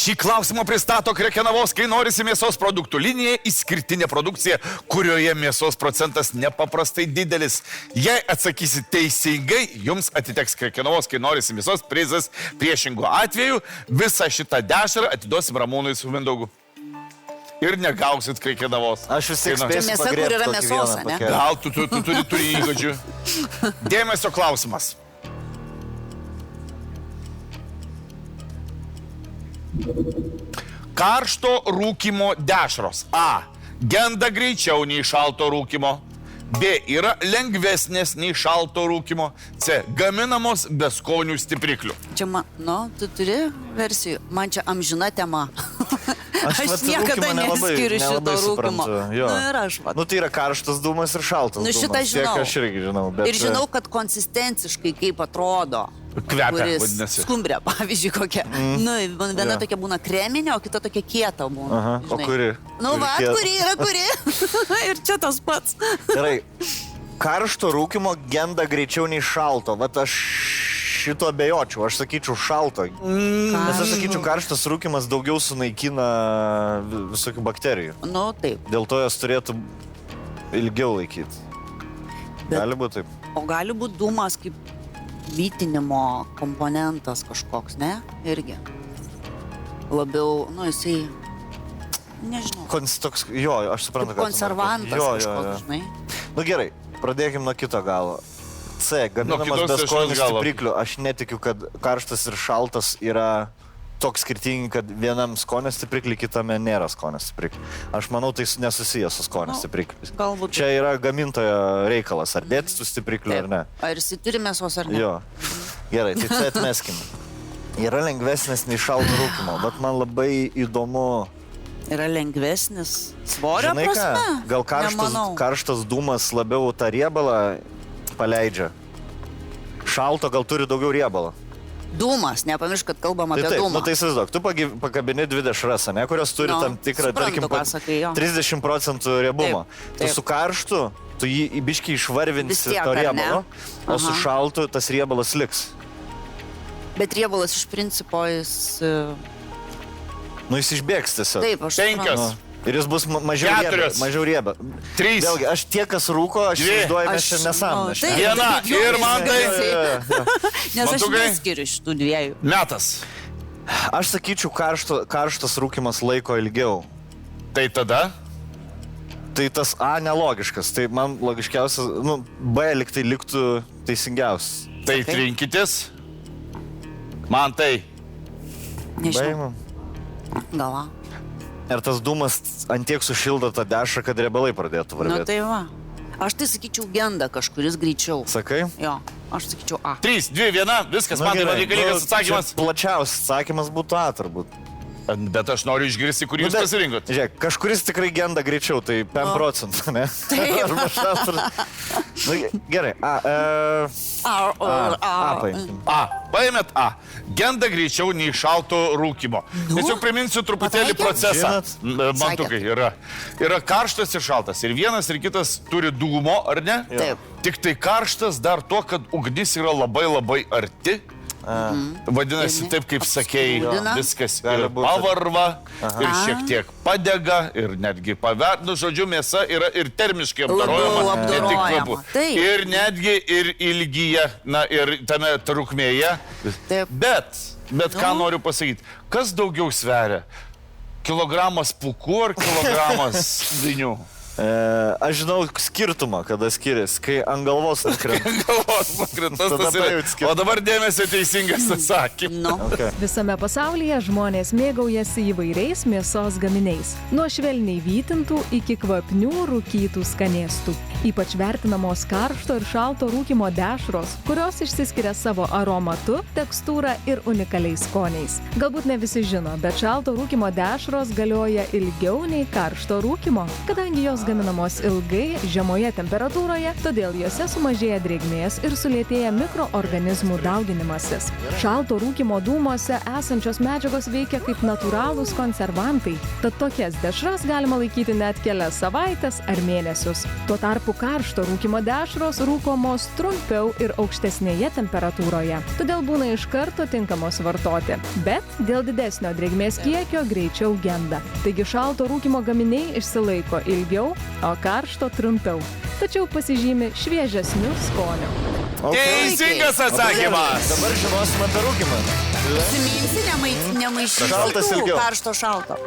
Šį klausimą pristato Krekenavos, kai norisi mėsos produktų linija, išskirtinė produkcija, kurioje mėsos procentas nepaprastai didelis. Jei atsakysi teisingai, jums atiteks Krekenavos, kai norisi mėsos prizas. Priešingų atveju visą šitą dešrą atiduosim Ramūnui su Mindaugu. Ir negauksit Krekenavos. Aš vis tiek spėsiu Mėsa, pagrėbti kur yra tokį mėsos, vieną ne? pakelį. Gal tu turi įgūdžių. Dėmesio klausimas. Karšto rūkymo dešros. A. Genda greičiau nei šalto rūkymo. B. Yra lengvesnės nei šalto rūkymo. C. Gaminamos be skonių stipriklių. Čia tu turi versijų. Man čia amžina tema. Aš vat niekada rūkymą neskiriu šito nelabai rūkymo. suprantu, jo. Ir aš vat. Tai yra karštas dūmas ir šaltas dūmas. Šitą žinau. Tiek aš irgi žinau. Bet... Ir žinau, kad konsistenciškai kaip atrodo. Kvepia, kuris vadinasi. Skumbrė, pavyzdžiui, kokia. Viena tokia būna kreminė, o kita tokia kieta būna. Aha, o žinai. kuri? Kuri yra kuri. Ir čia tas pats. Gerai, karšto rūkymo genda greičiau nei šalto. Vat aš šito abejočiau, aš sakyčiau šalto. Nes aš sakyčiau, karštas rūkymas daugiau sunaikina visokių bakterijų. Taip. Dėl to jos turėtų ilgiau laikyti. Gali būti taip. O gali būti dūmas kaip vytinimo komponentas kažkoks, ne? Irgi. Labiau, jisai, nežinau. Aš suprantu, kaip konservantas kažkoks, žinai. Gerai, pradėkim nuo kito galo. C. Gaminamas be skonių stipriklių. Aš netikiu, kad karštas ir šaltas yra toks skirtingi, kad vienam skonio stipriklį, kitame nėra skonio stipriklį. Aš manau, tai nesusijęs su skonio stiprikliais. Galbūt. Čia yra gamintojo reikalas, ar dėti su stiprikliu ar ne. Ar jis turi mėsos ar ne? Jo. Gerai, tai čia atmeskim. Yra lengvesnis nei šalto rūkymo, bet man labai įdomu... Yra lengvesnis svorio Žinai ką, prasme? gal karštas dūmas labiau tą riebalą paleidžia. Šalto gal turi daugiau riebalo. Dūmas, nepamiršk, kad kalbam apie dūmą. Tai įsivaizduok, tu pakabini 2 dešras, kurios turi tam tikrą, tarkim, 30% riebumo. Tu su karštu, tu jį biškiai išvarvinsi to riebalo, o su šaltu tas riebalas liks. Bet riebalas iš principo jis... Jis išbėgs tiesiog. Taip, aš suprantu. Ir jis bus mažiau rieba. 3. Vėlgi, aš tie, kas rūko, aš įsivaizduoju, mes čia nesąmonė. Viena ir man tai... Nes aš neskiriu šitų dviejų. Metas. Aš sakyčiau, karštas rūkymas laiko ilgiau. Tai tada? Tai tas A nelogiškas. Tai man logiškiausias, B liktai liktų teisingiausias. Tai trinkitės. Man tai. Nežinau. Gal. Ir tas dūmas antiek sušildo tą dešrą, kad riebalai pradėtų varvėti. Tai va. Aš tai sakyčiau genda kažkuris greičiau. Sakai? Jo, aš sakyčiau A. 3, 2, 1, viskas, man reikalingas atsakymas. Plačiausias atsakymas būtų A turbūt. Bet aš noriu išgirsti, kur jūs pasirinkot. Žiūrėk, kažkuris tikrai genda greičiau, tai 5%, ne? Taip. Gerai, A paimkim. A. Paėmėt A. Genda greičiau nei šalto rūkymo. Tiesiog priminsiu truputėlį procesą. Mantukai yra. Yra karštas ir šaltas. Ir vienas ir kitas turi dūmo, ar ne? Taip. Tik tai karštas dar to, kad ugnis yra labai labai arti. Vadinasi, taip kaip sakėjai, viskas ir pavarva, ir šiek tiek padega, ir netgi pavertinu, žodžiu, mėsa yra ir termiškai apdorojama, ne tik kvapu. Ir netgi ir ilgyje, ir tame trukmėje. Bet ką noriu pasakyti, kas daugiau sveria? Kilogramas pūkų ar kilogramas vinių? Aš žinau skirtumą, kada skiriasi, kai ant galvos nukrenta. Ant galvos nukrenta. O dabar dėmesio teisingas atsakymas. Visame pasaulyje žmonės mėgaujasi įvairiais mėsos gaminiais. Nuo švelniai vytintų iki kvapnių rūkytų skanėstų. Ypač vertinamos karšto ir šalto rūkymo dešros, kurios išsiskiria savo aromatu, tekstūrą ir unikaliais skoniais. Galbūt ne visi žino, bet šalto rūkymo dešros galioja ilgiau nei karšto rūkymo, kadangi jos gaminamos ilgai, žemoje temperatūroje, todėl jose sumažėja drėgmės ir sulėtėja mikroorganizmų dauginimasis. Šalto rūkymo dūmuose esančios medžiagos veikia kaip natūralūs konservantai, tad tokias dešras galima laikyti net kelias savaitės ar mėnesius. Tuo tarpu karšto rūkymo dešros rūkomos trumpiau ir aukštesnėje temperatūroje, todėl būna iš karto tinkamos vartoti. Bet dėl didesnio drėgmės kiekio greičiau genda. Taigi šalto rūkymo gaminiai išsilaiko ilgiau, o karšto trumpiau. Tačiau pasižymi šviežesniu skoniu. Teisingas atsakymas. Dabar žinosim apie rūkymą. Siminsi, nemaišysi Šaltas tų ilgiau. karšto šalto.